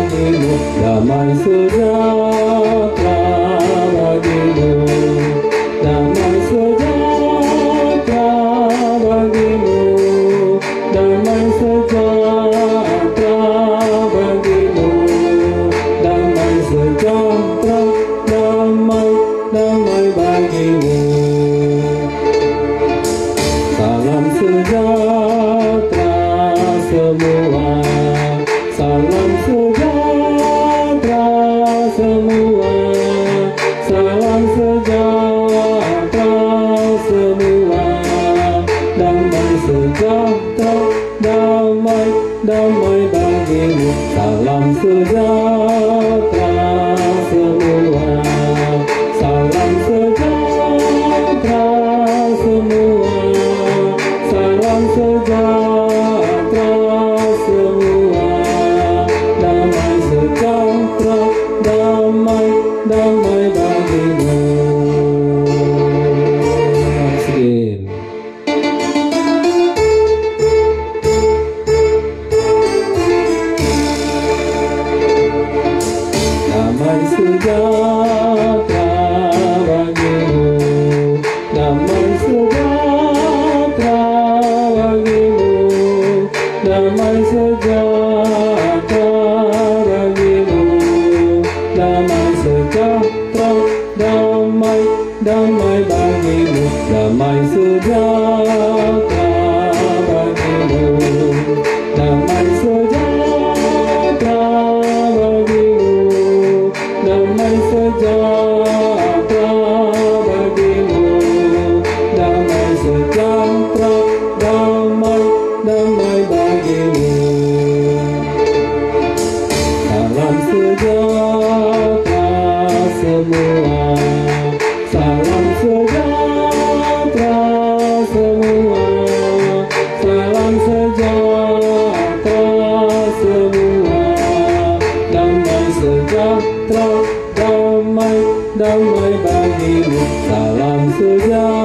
bagimu, damai sejahtera bagimu, damai sejahtera bagimu, damai sejahtera bagimu, damai sejahtera, damai, damai bagimu. Salam sejahtera semua, salam sejahtera semua, salam sejahtera semua, damai sejahtera, damai, damai bagimu. Salam sejahtera semua, salam sejahtera semua, salam sejahtera semua, damai sejahtera, damai, damai bagimu. Amin. Damai sejahtera bagimu, damai sejahtera bagimu, damai sejahtera bagimu, damai sejahtera, damai, damai bagimu, damai sejahtera bagimu, damai sejahtera bagimu, damai sejahtera bagimu, damai sejahtera, damai, damai bagimu. Salam sejahtera semua, salam sejahtera semua, salam sejahtera semua, damai sejahtera, damai, damai bagimu. Salam sejahtera.